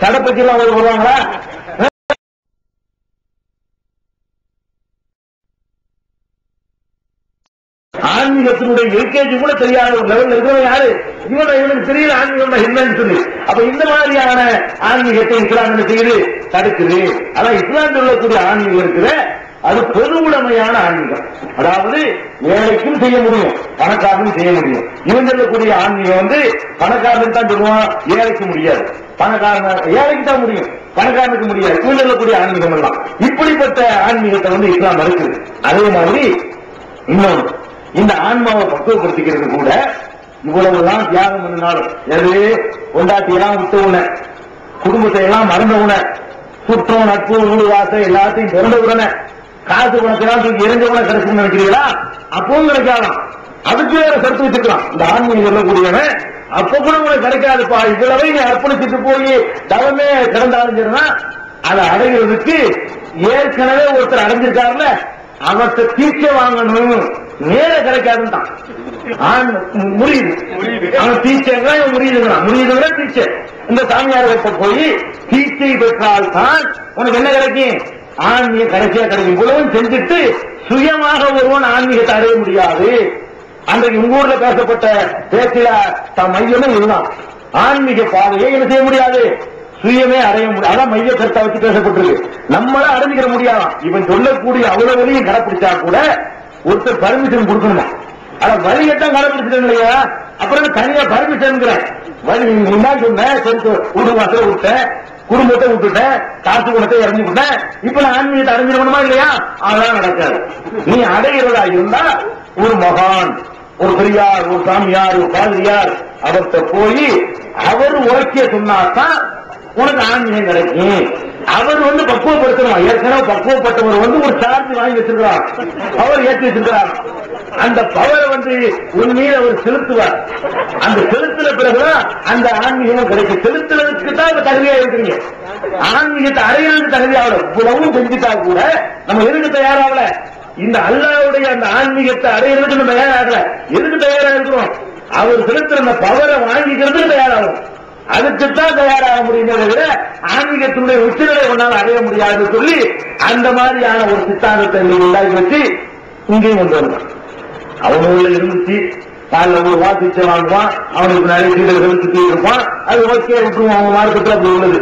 தடை பத்தி எல்லாம் வருவாங்களா? ஆன்மீகத்தினுடைய எல்கேஜி கூட தெரியாத ஒரு லெவல் இருக்கிறவங்க யாரு? இவனுக்கு தெரியல ஆன்மீகம் என்னன்னு சொல்லி. அப்ப இந்த மாதிரியான ஆன்மீகத்தை இஸ்லாம் என்ன செய்யுது? தடுக்குது. ஆனா இஸ்லாம் சொல்லக்கூடிய ஆன்மீகம் இருக்கிற அது பொது உடைமையான ஆன்மீகம். அதாவது ஏழைக்கும் செய்ய முடியும், பணக்காரனும் செய்ய முடியும். இவன் சொல்லக்கூடிய ஆன்மீகம் பணக்காரனுக்கு தான் சொல்லுவான், ஏழைக்கு முடியாது. பணக்காரன் ஏழைக்கு தான் முடியும், பணக்காரனுக்கு முடியாது. இவன் சொல்லக்கூடிய ஆன்மீகம் எல்லாம் இப்படிப்பட்ட ஆன்மீகத்தை இஸ்லாம் மறுக்குது. அதே மாதிரி இன்னொன்று, இந்த ஆன்மாவை பக்குவப்படுத்திக்கிறது கூட இவ்வளவுதான் தியாகம் பண்ணினாலும், எது கொண்டாட்டியெல்லாம் விட்டவுன, குடும்பத்தை எல்லாம் மறந்தவுன, சுற்றம் நட்பு ஊடு வாசை எல்லாத்தையும் திறந்தவுடனே காசு பணத்தெல்லாம் தூக்கி எரிஞ்சவுன கிடைக்கும் நினைக்கிறீங்களா? அப்பவும் கிடைக்காதான். அதுக்கு வேற கருத்து வச்சுக்கலாம். இந்த ஆன்மீகம் சொல்லக்கூடியவன் அப்ப கூட உங்களுக்கு கிடைக்காதுப்பா, இவ்வளவை நீ அர்ப்பணிச்சுட்டு போய் தவமே கிடந்தாருன்னா அதை அடைகிறதுக்கு ஏற்கனவே ஒருத்தர் அடைஞ்சிருக்காருல, அவற்றை தீட்சை வாங்கணும், நேர கிடைக்காதுதான் முடியுது. அவன் தீட்சைங்க முடியுதுன்னா தீட்சை. இந்த சாமியார்கிட்ட போய் தீட்சை பெற்றால் தான் உனக்கு என்ன கிடைக்கும்? ஆன்மீகம் கடைசியா கிடைக்கும். இவ்வளவும் செஞ்சுட்டு சுயமாக ஒருவன் ஆன்மீகத்தை அடைய முடியாது. அன்றைக்கு உங்க ஊர்ல பேசப்பட்ட பேச்சில மையமே இதுதான். ஆன்மீக பாதையை என்ன செய்ய முடியாது, சுயமே அடைய முடியாது. அதான் மைய கருத்தை வச்சு பேசப்பட்டிருக்கு. நம்மள அடைஞ்சிக்கிற முடியாதான். இவன் சொல்லக்கூடிய அவ்வளவு வழியும் கடைப்பிடிச்சா கூட ஒருத்தர் பர்மிஷன் கொடுக்கணுமா? ஆனா வழியத்தான் கடைப்பிடிச்சிட்டேன் இல்லையா? அப்புறம் தனியா பர்மிஷன் வழி நீதான் சொன்ன, வீடு வாசல விட்டேன், குடும்பத்தை விட்டுட்டேன், காசு குணத்தை இறங்கி விட்டேன், இப்ப நான் ஆன்மீகத்தை அடைஞ்சிடணுமா இல்லையா? அதெல்லாம் நடக்காது. நீ அடைகிறதா இருந்தா ஒரு மகான், ஒரு பெரியார், ஒரு சாமியார், ஒரு பாதிரியார் அவர்கிட்ட போய் அவர் உரைக்கிய சொன்னாதான் உனக்கு ஆன்மீகம் கிடைக்கும். அவர் பக்குவப்படுத்தணும். ஏற்கனவே பக்குவப்பட்டவர் ஒரு சார்ஜ் வாங்கி வச்சிருக்கிறார், பவர் ஏற்றி வச்சிருக்கிறார். அந்த பவரை உன் மீது அவர் செலுத்துவார். அந்த செலுத்தின பிறகுதான் அந்த ஆன்மீகம் கிடைக்கும். செலுத்துறதுக்கு தான் அந்த தகுதியா இருக்கிறீங்க. ஆன்மீகத்தை அடையிறதுக்கு தகுதியாகல. இவ்வளவும் செஞ்சுட்டா கூட நம்ம எதுக்கு தயாராகல? இந்த அல்லாஹ்வுடைய அந்த ஆன்மீகத்தை அடையிறதுக்கு நம்ம தயாராகல. எதுக்கு தயாரா இருக்கிறோம்? அவர் செலுத்துற அந்த பவரை வாங்கிக்கிறதுக்கு தயாராகும். அதுக்குத்தான் தயாராக முடியுமே தவிர ஆன்மீகத்தினுடைய உச்சநிலை ஒன்றால் அடைய முடியாது சொல்லி அந்த மாதிரியான ஒரு சித்தாந்தத்தை உண்டாக்கி வச்சு இங்கேயும் கொண்டு வந்தான். அவனுள்ள இருந்துச்சு, காலில் ஒரு வாசிச்ச வாங்குவான், அவனுக்கு நிறைய சீடர்கள் சுற்றி இருப்பான், அது ஓகே விட்டுருவான். அவங்க மார்க்கத்தில் அப்படி உள்ளது.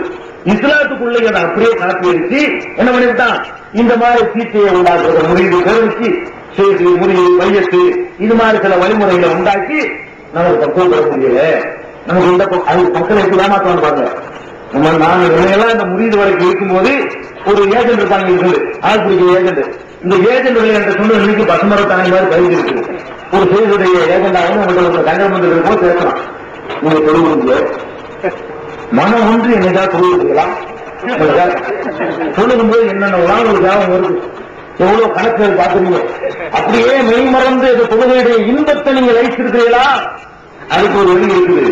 இஸ்லாத்துக்குள்ளே அதை அப்படியே கலப்பி அடிச்சு என்ன பண்ணிவிட்டான்? இந்த மாதிரி சீட்டையை உண்டாக்குற முடிவு கவனிச்சு செய்து முடிவு மையத்து இது மாதிரி சில வழிமுறைகளை உண்டாக்கி நமக்கு பக்குவப்பட முடியல. நமக்கு இந்த மக்களை எப்படி ஏமாற்றம் பாருங்க. நம்ம நாங்கள் இந்த முடிவு வரைக்கும் இருக்கும்போது ஒரு ஏஜென்ட் இருப்பாங்க, இருக்குது ஆள் பிடிக்கிற ஏஜென்ட். இந்த ஏஜென்ட்களை என்ற சொன்ன இன்னைக்கு பசுமரத்தான மாதிரி பயிர் இருக்குது. ஒரு செய்தியுடைய ஏஜெண்டாகவும் உங்களுக்கு தண்டனை மந்திரம் போது பேசலாம். நீங்க சொல்லுவீங்க மனம் ஒன்று என்னைக்காக சொல்லுவீங்களா? சொல்லும் போது என்னென்ன ஒரு ஜாபம் வருது, எவ்வளவு கணக்குகள் பார்த்துருங்க. அப்படியே மெய்மறந்து தொழுகையுடைய இன்பத்தை நீங்க வைத்திருக்கிறீங்களா? அதுக்கு ஒரு வழி இருக்குது.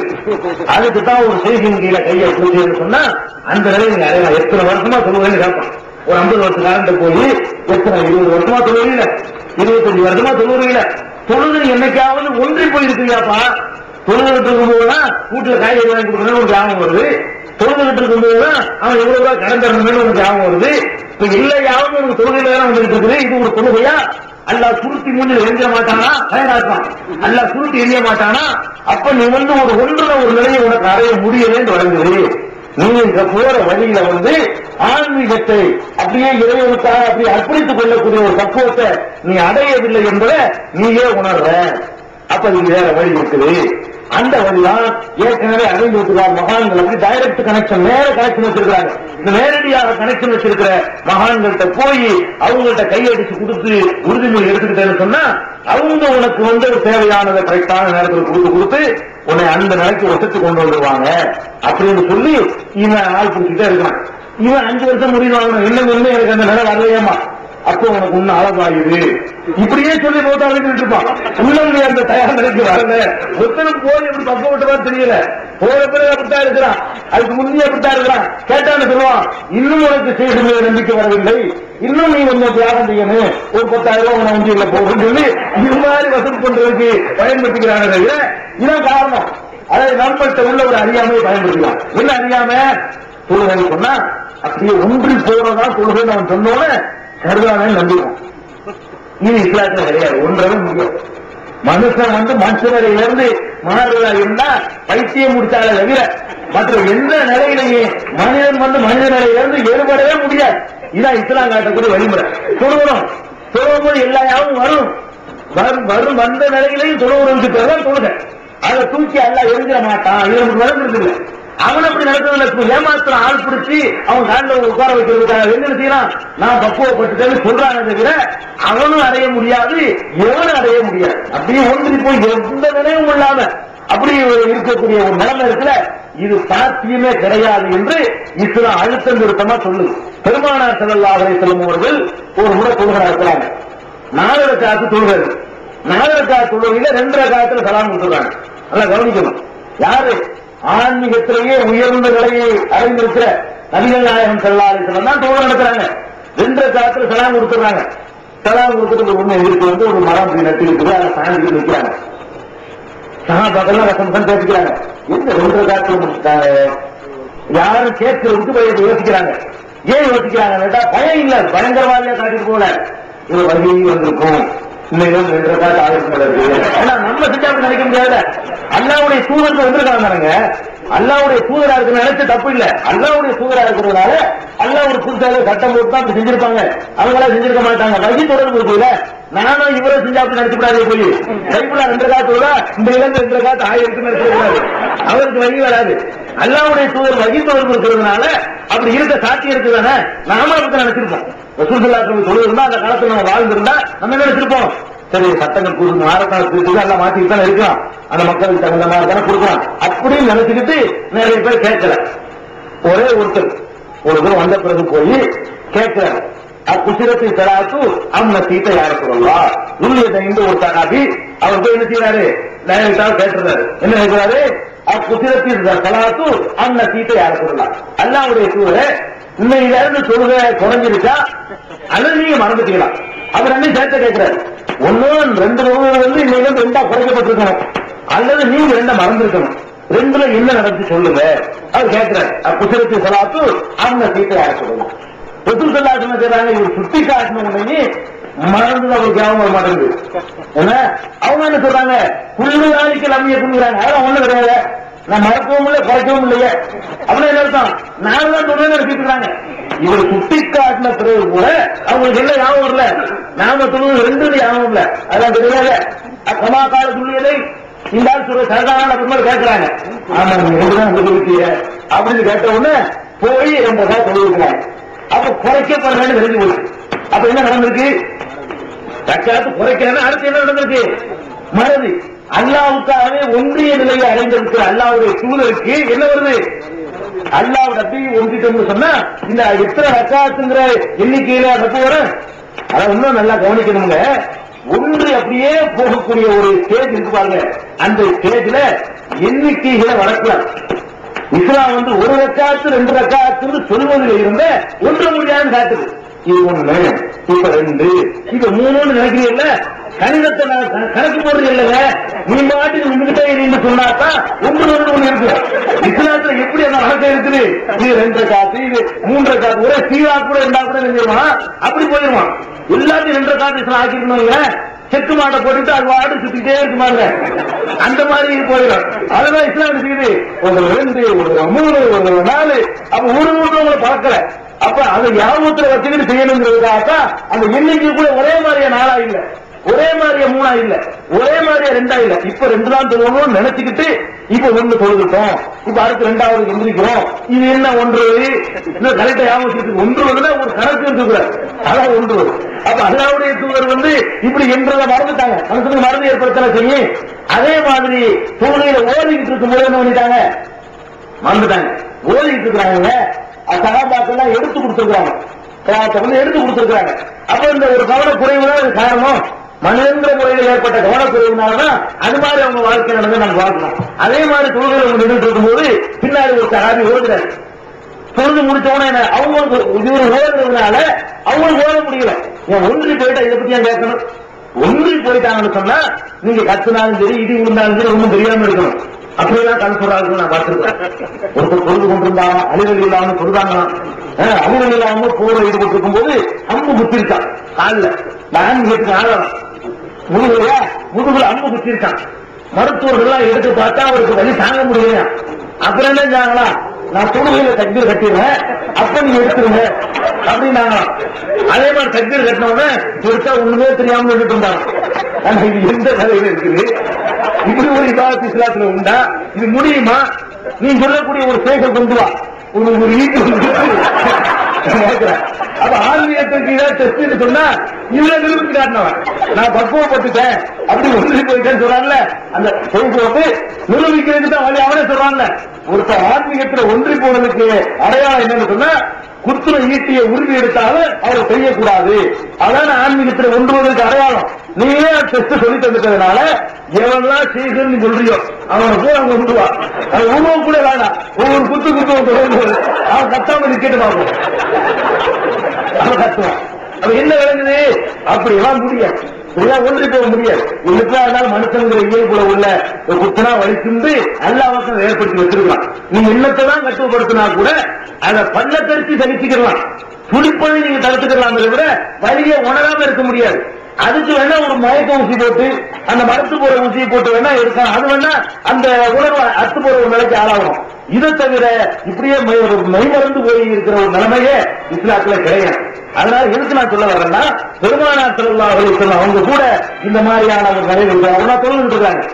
அதுக்குத்தான் ஒரு செய்தியின் கீழே கையை பூஜைன்னு சொன்னா அந்த நிலையை நீங்க அடையலாம். எத்தனை வருஷமா தொழுகைன்னு கேட்பான். ஒரு 50 வருஷக்காரன்ட்ட போய் எத்தனை 20 வருஷமா தொழுகையில, 25 வருஷமா தொழுகையில, தொழுகை என்னைக்காவது ஒன்றி போயிருக்கீங்கப்பா. தொழுகிட்டு இருக்கும்போதுதான் வீட்டுல காய்கறி வாங்கி கொடுக்கணும்னு ஒரு ஞாபகம் வருது. தொழுகிட்டு இருக்கும்போதுதான் அவன் எவ்வளவு ரூபாய் கடன் தரணும்னு ஒரு ஞாபகம் வருது. இப்ப இல்லையாவது உனக்கு தொழுகையில தான் வந்துட்டு இருக்குது. இது ஒரு தொழுகையா? அல்லாஹ் சுருட்டி மூஞ்சில் எரிய மாட்டானா? தயாராக்கான். அல்லாஹ் சுருட்டி எரிய மாட்டானா? அப்ப நீ ஒரு ஒன்றுல ஒரு நிலையை உனக்கு அடைய முடியலன்னு வழங்குது. நீங்க போற வழியில ஆன்மீகத்தை அப்படியே இறைவனுக்காக அப்படி அர்ப்பணித்துக் கொள்ளக்கூடிய ஒரு பக்குவத்தை நீ அடையவில்லை என்பதை நீயே உணர்ற. அப்ப இது வேற வழி இருக்குது. அந்த வழிதான் ஏற்கனவே அடைந்து வச்சிருக்காங்க மகான்கள். அப்படி டைரக்ட் கனெக்ஷன், நேர கனெக்ஷன் வச்சிருக்காங்க. இந்த நேரடியாக கனெக்ஷன் வச்சிருக்கிற மகான்கள்ட்ட போய் அவங்கள்ட்ட கையடிச்சு கொடுத்து உறுதிமொழி எடுத்துக்கிட்டேன்னு சொன்னா அவங்க உனக்கு தேவையானதை கரெக்டான நேரத்தில் கொடுத்து உன்னை அந்த நிலைக்கு ஒசத்து கொண்டு வந்துருவாங்க அப்படின்னு சொல்லி இவன் ஆள் பிடிச்சிட்டே இருக்கான். இவன் 5 வருஷம் முடிவு வாங்கணும். இன்னும் எனக்கு அந்த நிலை வரலையேமா, அப்போ உனக்கு இன்னும் அழகாயுது இப்படியே சொல்லி போட்டாலும் இருப்பான். உள்ளவங்க அந்த தயார் நிலைக்கு வரல. ஒருத்தரும் போய் எப்படி பக்கப்பட்டதான் தெரியல. போற பிறகு அப்படித்தான் இருக்கிறான், அதுக்கு முன்னே அப்படித்தான் இருக்கிறான். கேட்டான்னு சொல்லுவான், இன்னும் உனக்கு செய்தி நம்பிக்கை வரவில்லை, இன்னும் நீ கொஞ்சம் தியாகம் செய்யணும், ஒரு 10,000 ரூபாய் வங்கியில போகணும்னு சொல்லி இது மாதிரி வசூல் பண்றதுக்கு பயன்படுத்திக்கிறாங்க. இதான் காரணம். அதாவது நம்மள்கிட்ட உள்ள ஒரு அறியாமையை பயன்படுத்தலாம். என்ன அறியாம தொழுகை சொன்னா அப்படியே ஒன்றி போறதான் தொழுகை அவன் சொன்னோன்னு கருதானே நம்பிடுவோம். இது இஸ்லாத்துல கிடையாது, ஒன்றவே முடியாது. மனுஷன் மனுஷனிலிருந்து மாறுதலா இருந்தா பைத்தியம் முடிச்சால தவிர மற்ற எந்த நிலையிலேயே மனிதன் மனித நிலையிலிருந்து ஏற்படவே முடியாது. இதான் இஸ்லாம் காட்டக்கூடிய வழிமுறை. தொழுவோம் எல்லா யாவும் வரும் வந்த நிலையிலையும் தொழுவுறதுதான் தொழுகை. அதை தூக்கி எல்லாம் எரிஞ்சிட மாட்டான். இது நமக்கு வளர்ந்துருக்கு இல்லை. அவன் அப்படி நடக்கிறதுல ஏமாத்திரம் ஆள் பிடிச்சி அவன் காலில் உட்கார வைக்கிறதுக்காக என்ன செய்யறான், நான் பக்குவப்பட்டுட்டேன்னு சொல்றாங்க தவிர அவனும் அடைய முடியாது, எவனும் அடைய முடியாது. அப்படியே ஒன்றி போய் எந்த நிலையும் இல்லாம அப்படி இருக்கக்கூடிய ஒரு நிலைமை இருக்குல்ல, இது சாத்தியமே கிடையாது என்று இஸ்லாம் அழுத்தம் திருத்தமா சொல்லுது. பெருமானார் ஸல்லல்லாஹு அலைஹி வஸல்லம் அவர்கள் ஒரு முறை தொழுகை நடத்துறாங்க. 4 ரக்காத்து தொழுகிறது. 4 ரக்காத்து தொழுகையில 2 ரக்காத்துல சலாம் கொடுத்துறாங்க. நல்லா கவனிக்கணும். யாரு ஆன்மீகத்திலேயே உயர்ந்த நிலையை அடைந்திருக்கிற நபிகள் நாயகம் ஸல்லல்லாஹு அலைஹி வஸல்லம் தான் தொழுகை நடத்துறாங்க. 2 ரக்காத்துல சலாம் கொடுத்துறாங்க. சலாம் கொடுத்துட்டு ஒண்ணு எதிர்த்து ஒரு மரம் நட்டு இருக்குது, அதை சாஞ்சி நிற்கிறாங்க. சஹாபாக்கெல்லாம் ரசம் பேசிக்கிறாங்க. இந்த 2 ரக்காத்துல யாரும் கேட்கிறதுக்கு யோசிக்கிறாங்க. ஏன் யோசிக்கிறாங்க கேட்டா பயம் இல்ல, பயங்கரவாதியா காட்டிட்டு போல இது வங்கி வந்திருக்கும், இன்னும் 2 ரக்காத்து ஆயிரம். ஏன்னா நம்ம செஞ்சா அப்படி நினைக்க முடியாது. அல்லாவுடைய தூதருக்கு வந்திருக்காங்க. அல்லாவுடைய தூதரா இருக்கிற நினைச்சு தப்பு இல்ல. அல்லாவுடைய தூதரா இருக்கிறதுனால அல்லாஹ் ஒரு புதுசாக சட்டம் போட்டு தான் அப்படி செஞ்சிருப்பாங்க. அவங்களா செஞ்சிருக்க மாட்டாங்க. வகி தொடர்பு இருக்குல்ல, நானும் இவரை செஞ்சா அப்படி நினைச்சுக்கூடாது. போய் கைப்புல 2 ரக்காத்து இந்த 2 ரக்காத்து ஆயிரத்துக்கு நினைச்சிடக்கூடாது. அவருக்கு வகி வராது. அல்லாவுடைய தூதர் வகி தொடர்பு இருக்கிறதுனால அப்படி இருக்க சாத்தியம் இருக்குதானே, நாம அப்படி நினைச்சிருப்போம். ரசூல் ஸல்லல்லாஹு அலைஹி வஸல்லம் சொல்லிருந்தா அந்த காலத்துல நம்ம வாழ்ந்திருந்தா நம்ம நினைச்சிருப்போம், சரி சட்டங்கள் கொடுத்து ஆரத்தால் எல்லாம் மாத்திட்டு தானே இருக்கலாம், அந்த மக்களுக்கு தகுந்த மாதிரி தானே கொடுக்கலாம் அப்படின்னு நினைச்சுக்கிட்டு நிறைய பேர் கேட்கல. ஒரே ஒருத்தர் வந்த பிறகு போய் கேட்கிறார், அக்குசிரத்தை தராத்து அம்ம சீட்டை யார சொல்லலாம் உள்ளிட்ட ஒரு சகாபி அவர் போய் என்ன செய்யறாரு, டைரக்டாக கேட்டுறாரு. என்ன கேட்கிறாரு, அக்குசிரத்தில் தராத்து அம்ம சீட்டை யார சொல்லலாம். அல்லாஹ்வுடைய தூதரே இன்னையில இருந்து தொழுகை குறைஞ்சிருச்சா அல்லது நீங்க மறந்துட்டீங்களா? அவர் ரெண்டையும் சேர்த்து கேட்கிறாரு. 2 தொழுகை இன்னையில 2 குறைக்கப்பட்டிருக்கணும், அல்லது நீங்க 2 மறந்துருக்கணும். 2ல என்ன நடந்து சொல்லுங்க அவர் கேட்கிறார். குசரத்து சலாத்து அந்த சீட்டை யார சொல்லலாம். ரசூல் ஸல்லல்லாஹு அலைஹி வஸல்லம் செய்றாங்க, இவர் சுட்டி காட்டின உடனே மறந்து அவருக்கு ஞாபகம் வர மாட்டேங்குது. ஏன்னா அவங்க என்ன சொல்றாங்க, புள்ளு நாளைக்கு லம்மிய புண்ணுறாங்க. அதெல்லாம் ஒண்ணு கிடையாது, நான் மறக்கவும் இல்லை குறைக்கவும் இல்லையே அப்படின்னு என்ன அர்த்தம், நான் தான் தொழில் நடத்திட்டு. இவர் சுட்டி காட்டின பிறகு கூட அவங்களுக்கு என்ன ஞாபகம் இல்ல, நாம தொழில் 2 ஞாபகம் இல்ல. அதான் தெரியாது கமா கால துள்ளியதை இந்த சொல்ற சரதான பெருமாள் கேட்கிறாங்க. ஆமா நீங்க 2 தான் சொல்லிருக்கீங்க அப்படின்னு கேட்ட உடனே போய் 2 தான் சொல்லிருக்கிறாங்க. அப்ப குறைக்கப்படுறேன்னு தெரிஞ்சு போச்சு. அப்ப என்ன நடந்திருக்கு, தக்காத்து குறைக்கிறேன்னு அடுத்து என்ன நடந்திருக்கு, மறதி. அல்லாவுக்காகவே ஒன்றிய நிலையை அடைந்திருக்கிற அல்லாவுடைய தூதருக்கு என்ன வருது, அல்லாஹ் நபி ஒன்றிட்டு சொன்னா இந்த எத்தனை ரக்காத்துங்கிற எண்ணிக்கையில தப்பு வரும். அதை இன்னும் நல்லா கவனிக்கணுங்க. ஒன்று அப்படியே போகக்கூடிய ஒரு ஸ்டேஜ் இருக்கு பாருங்க, அந்த ஸ்டேஜ்ல எண்ணிக்கைகளை வரக்கூடாது. இஸ்லாம் 1 ரக்காத்து 2 ரக்காத்து சொல்வதில் இருந்த ஒன்று முடியாதுன்னு காட்டுது. இது 1, இப்ப 2, இப்ப 3 நினைக்கிறீங்கல்ல, கணிதத்தை கணக்கு போடுறது இல்லைங்க. நீ பாட்டுக்கு நின்றுகிட்டே இருந்து சொன்னாதான் 1 இருக்கு. இஸ்லாத்துல எப்படி அந்த வழக்கம் இருக்குது, இது 2 ரக்காத்து இது 3 ரக்காத்து, ஒரே சீரா கூட இருந்தா கூட நினைச்சிருவான், அப்படி போயிருவான். எல்லாத்தையும் 2 ரக்காத்து இஸ்லாம் ஆக்கிக்கணும். செக்கு மாட்டை போட்டுட்டு அது வாடு சுத்திட்டே இருக்குமாங்க, அந்த மாதிரி போயிடும். அதெல்லாம் இஸ்லாம் இருக்குது. 1, 2, 3, 4 அப்ப உங்களை பழக்கல. அப்ப அதை ஞாபகத்துல வச்சுக்கிட்டு செய்யணுங்கிறதுக்காக அந்த எண்ணிக்கை கூட ஒரே மாதிரியா 4 இல்ல, ஒரே மாதிரியா 3 இல்ல, ஒரே மாதிரியா 2 இல்ல. இப்ப 2 தான் சொல்லுவோம் நினைச்சுக்கிட்டு இப்ப 1 தொழுதுட்டோம், இப்ப அடுத்து 2வது எந்திரிக்கிறோம். இது என்ன 1 இன்னும் கரெக்டா ஞாபகம் 1 ஒரு கணக்கு இருக்கிறார், அதான் 1. அப்ப அல்லாஹ்வுடைய தூதர் இப்படி என்றதை மறந்துட்டாங்க, மனசுக்கு மருந்து ஏற்படுத்த செய்யும். அதே மாதிரி தொழுகையில ஓதிக்கிட்டு இருக்கும் போது என்ன பண்ணிட்டாங்க, மறந்துட்டாங்க. ஓதிக்கிட்டு இருக்கிறாங்க, சகாபாக்கெல்லாம் எடுத்து கொடுத்திருக்காங்க, எடுத்து கொடுத்திருக்காங்க. அப்ப இந்த ஒரு கவனக்குறைவு தான் காரணம். மனிதன்ற முறையில் ஏற்பட்ட கவனக்குறைவுனாலதான் அது மாதிரி அவங்க வாழ்க்கை நடந்து நம்ம பார்க்கலாம். அதே மாதிரி தொழுகையில் அவங்க நின்றுட்டு இருக்கும்போது பின்னாடி ஒரு சகாபி ஓடுறாரு. தொழுது முடிச்சவன அவங்க ஓடுறதுனால அவங்களுக்கு ஓட முடியல. ஏன் ஒன்றி போயிட்டா இதை பத்தி ஏன் கேட்கணும்? ஒன்றி போயிட்டாங்கன்னு சொன்னா நீங்க கத்துனாலும் சரி இடி விழுந்தாலும் சரி ஒன்றும் தெரியாம இருக்கணும். அப்படியெல்லாம் கண் சொல்றாங்க நான் பார்த்திருக்கேன். ஒருத்தர் பொழுது கொண்டிருந்தாங்க, அழிவல் இல்லாம சொல்றாங்களாம். அழிவல் இல்லாம போற ஈடுபட்டு இருக்கும் போது அம்பு குத்திருக்கான் காலில். ஆன்மீகத்துக்கு ஆழம் முதுகுலையா, முதுகுல அம்பு குத்திருக்கான். மருத்துவர்கள் எடுத்து பார்த்தா அவருக்கு வலி தாங்க முடியல. அப்புறம் என்ன செஞ்சாங்களா, நான் தொழுகையில தக்பீர் கட்டிடுவேன், அப்ப நீங்க எடுத்துருங்க அப்படின்னாங்க. அதே மாதிரி தக்பீர் கட்டினோட பெருசா ஒண்ணுமே தெரியாம எடுத்து இருந்தாங்க. இது எந்த கதையில இருக்குது? இப்படி ஒரு இபாதத் இஸ்லாத்துல உண்டா? இது முடியுமா? நீ சொல்லக்கூடிய ஒரு சேகர் கொண்டு வா, ஒரு ஈட்டு. அப்ப ஆன்மீகத்திற்கு ஏதாவது டெஸ்ட் சொன்னா இவ்வளவு நிரூபிச்சு காட்டினவன் நான் பக்குவப்பட்டுட்டேன் அப்படி ஒன்றி போயிட்டேன்னு சொல்றான்ல, அந்த வந்து நிரூபிக்கிறதுக்கு தான் வழி அவனே சொல்றான்ல. ஒருத்தர் ஆன்மீகத்துல ஒன்றி போனதுக்கு அடையாளம் என்னன்னு சொன்னா, குத்துற ஈட்டிய உறுதி எடுத்தாலும் அவரை செய்யக்கூடாது. அதான் ஆன்மீகத்துல ஒன்றுவதற்கு அடையாளம். நீயே டெஸ்ட் சொல்லி தந்துட்டதுனால எவெல்லாம் செய்து சொல்றியோ அவனை கூட அவங்க விட்டுவா. அது உருவம் கூட வேண்டாம், ஒவ்வொரு குத்து குத்து அவன் கத்தாம நிக்கட்டு பார்ப்போம், அவன் கத்துவான். அது என்ன விளங்குது? அப்படி எல்லாம் முடியாது, இதெல்லாம் ஒன்றி போக முடியாது. இருந்தாலும் மனுஷங்கிற இயல்புல உள்ள குத்தனா வலிச்சுண்டு நல்ல அவசரம் ஏற்படுத்தி வச்சிருக்கலாம். நீ எண்ணத்தை தான் கட்டுப்படுத்தினா கூட அதை பள்ளத்தரிச்சு தனிச்சுக்கலாம். துடிப்பதை நீங்க தடுத்துக்கலாம், விட வலியை உணராம இருக்க முடியாது. அதுக்கு வேணா ஒரு மயக்க ஊசி போட்டு, அந்த மரத்து போற ஊசியை போட்டு வேணா எடுக்கலாம். அது வேணா அந்த உணர்வை அத்து போற ஒரு நிலைக்கு ஆளாகும். இதை தவிர இப்படியே மெய்மறந்து போய் இருக்கிற ஒரு நிலைமையே இஸ்லாத்துல கிடையாது. அதனால எதுக்கு நான் சொல்ல வரேன்னா, பெருமானார் ஸல்லல்லாஹு அலைஹி வஸல்லம் அவங்க கூட இந்த மாதிரியான ஒரு நிறைவு அவங்க தொழுதுட்டு இருக்காங்க.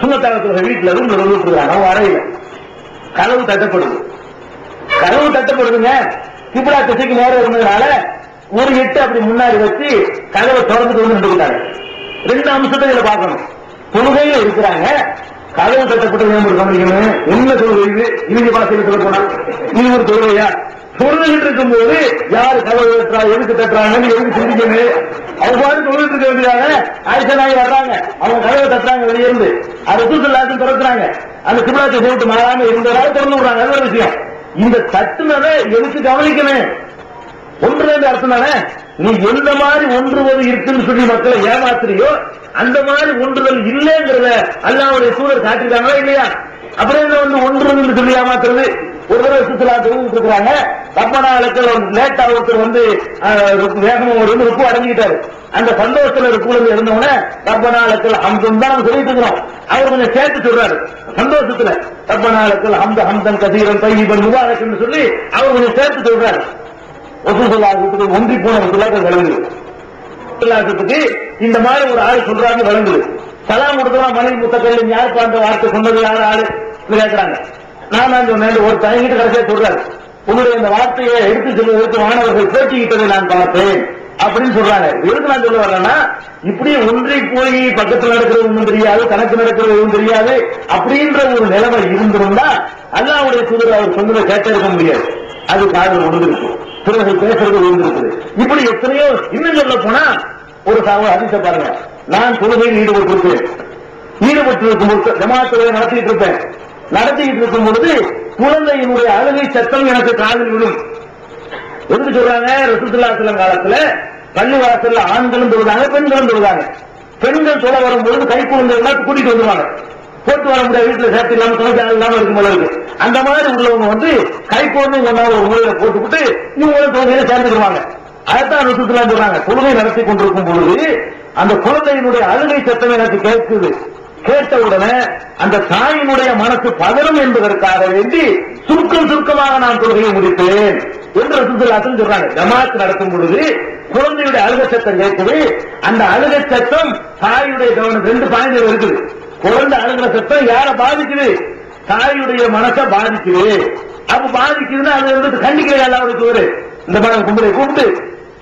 சுன்னத்தாகத்துல வீட்டுல இருந்து தொழுதுட்டு இருக்காங்க. அவங்க அறையில கதவு தட்டப்படுது. கதவு தட்டப்படுதுங்க. கிப்லா திசைக்கு நேரம் இருந்ததுனால ஒரு எட்டு அப்படி முன்னாடி வச்சு கதவை திறந்து கொண்டு ரெண்டு அம்சத்தை இதுல பார்க்கணும். தொழுகையில இருக்கிறாங்க, கதவு தட்டப்பட்டு கவனிக்கணும். என்ன தொழுகை இவங்க பாசையில் சொல்ல போனா இது ஒரு தொழுகையா? தொழுகிட்டு இருக்கும் போது யாரு கதவு தட்டுறா, எதுக்கு தட்டுறாங்கன்னு எதுக்கு சிந்திக்கணும்? அவ்வாறு தொழுகிட்டு இருக்க வேண்டியதாக ஆயிஷா நாயகி வர்றாங்க, அவங்க கதவை தட்டுறாங்க வெளியிருந்து. அதை தூக்கு எல்லாத்தையும் திறக்கிறாங்க. அந்த கிப்லாத்தை போட்டு மாறாம இருந்ததாக திறந்து விடுறாங்க. அது ஒரு விஷயம். இந்த தட்டுனதை எதுக்கு கவனிக்கணும்? ஒன்று அர்த்தம் தானே. நீ எந்த மாதிரி ஒன்றுவது இருக்குன்னு சொல்லி மக்களை ஏமாத்துறியோ அந்த மாதிரி ஒன்றுதல் இல்லைங்கிறத அல்லாஹ்வுடைய தூதர் காட்டிருக்காங்களா இல்லையா? அப்புறம் ஒன்று சொல்லி ஏமாத்துறது. ஒரு தடவை சுற்றுலா தெரிவித்து இருக்கிறாங்க. ரப்பனாக்கள் லேட்டா ஒருத்தர் வேகமா ஒரு ருக்கு அடங்கிட்டாரு. அந்த சந்தோஷத்துல இருக்குள்ள இருந்தவன ரப்பனாக்கள் ஹம்தன் தான் சொல்லிட்டு இருக்கிறோம். அவர் கொஞ்சம் சேர்த்து சொல்றாரு சந்தோஷத்துல. ரப்பனாக்கள் ஹம்த ஹம்தன் கதீரன் தையிபன் முபாரக்னு சொல்லி அவர் கொஞ்சம் சேர்த்து சொல்றாரு. ஒன்றி போன விளங்குது. இந்த மாதிரி ஒரு ஆள் சொல்றாங்க விளங்குது. சலாம் கொடுக்கலாம் மனைவி முத்தக்கல்ல யார் பார்த்த வார்த்தை சொன்னது யார் ஆளு கேட்கிறாங்க. நான் சொன்னேன் ஒரு தயங்கிட்டு கடைசியா சொல்றாரு, உங்களுடைய இந்த வார்த்தையை எடுத்து சொல்வதற்கு மாணவர்கள் போட்டிக்கிட்டதை நான் பார்த்தேன் அப்படின்னு சொல்றாங்க. எதுக்கு நான் சொல்ல வரேன்னா, இப்படி ஒன்றை போய் பக்கத்தில் நடக்கிறது ஒன்றும் தெரியாது, கணக்கு நடக்கிறது ஒன்றும் தெரியாது அப்படின்ற ஒரு நிலைமை இருந்திருந்தா அல்லாஹ்வுடைய தூதர் அவர் சொன்னதை கேட்டிருக்க முடியாது. அது காதல் ஒன்றிருக்கு, பிறகு பேசுறது ஒன்றிருக்குது. இப்படி எத்தனையோ இன்னும் சொல்ல போனா ஒரு அதிசய பாருங்க. நான் தொழுகையில் ஈடுபட்டு இருக்கும்போது ஜமாத்துகளை நடத்திட்டு இருப்பேன். நடத்திட்டு இருக்கும் பொழுது குழந்தையினுடைய அழுகை சத்தம் எனக்கு காதில் விடும். எதுக்கு சொல்றாங்க? ரசூலுல்லாஹி ஸல்லல்லாஹு காலத்துல பள்ளிவாசல்ல ஆண்களும் தொழுதாங்க, பெண்களும் தொழுதாங்க. பெண்கள் தொழ வரும்பொழுது கை குழந்தைகள் கூட்டிட்டு வந்துருவாங்க. போட்டு வர முடியாது, வீட்டுல சேர்த்து இல்லாம துணைக்காக இல்லாம இருக்கும் போல இருக்கு. அந்த மாதிரி உள்ளவங்க கை குழந்தைங்க ஒரு மூலையில போட்டுவிட்டு இவங்க தொழுகையில சேர்ந்துருவாங்க. அதைத்தான் ரசூலுல்லாஹி சொல்றாங்க, தொழுகை நடத்தி கொண்டிருக்கும் பொழுது அந்த குழந்தையினுடைய அழுகை சத்தம் எனக்கு கேட்குது. கேட்டவுடனே அந்த தாயினுடைய மனசு பதறும் என்பதற்காக வேண்டி சுருக்கமாக நான் தொழுகையை முடிப்பேன் என்று ரசூலுல்லாஹி சொல்றாங்க. ஜமாத் நடத்தும் பொழுது குழந்தையுடைய அழுகை சத்தம் கேட்குது. அந்த அழுகை சத்தம் தாயுடைய கவனம் ரெண்டு பாயிண்ட் இருக்குது. குழந்தை அழுகிற சத்தம் யாரை பாதிக்குது? தாயுடைய மனசை பாதிக்குது. அப்ப பாதிக்குதுன்னா அது கண்டிக்கிறது எல்லாருக்கும் ஒரு இந்த மாதிரி கும்பலை கூப்பிட்டு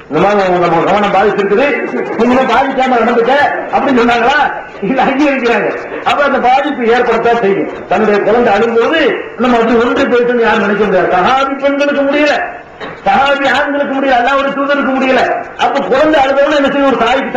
இந்த மாதிரி கவனம் பாதிச்சிருக்குது, நீங்களும் பாதிக்காம நடந்துட்ட அப்படின்னு சொன்னாங்களா? இது அங்கீகரிக்கிறாங்க. அப்ப அந்த பாதிப்பு ஏற்படத்தான் செய்யும். தன்னுடைய குழந்தை அழும்போது நம்ம அப்படி ஒன்று போயிட்டு யாரும் நினைக்க முடியாது. சஹாபி பெண்களுக்கு முடியல, சஹாபி ஆண்களுக்கு முடியல, அல்லாஹ்வுடைய தூதருக்கு முடியல. அப்ப குழந்தை அழுதவன என்ன செய்யும்? ஒரு தாய்க்கு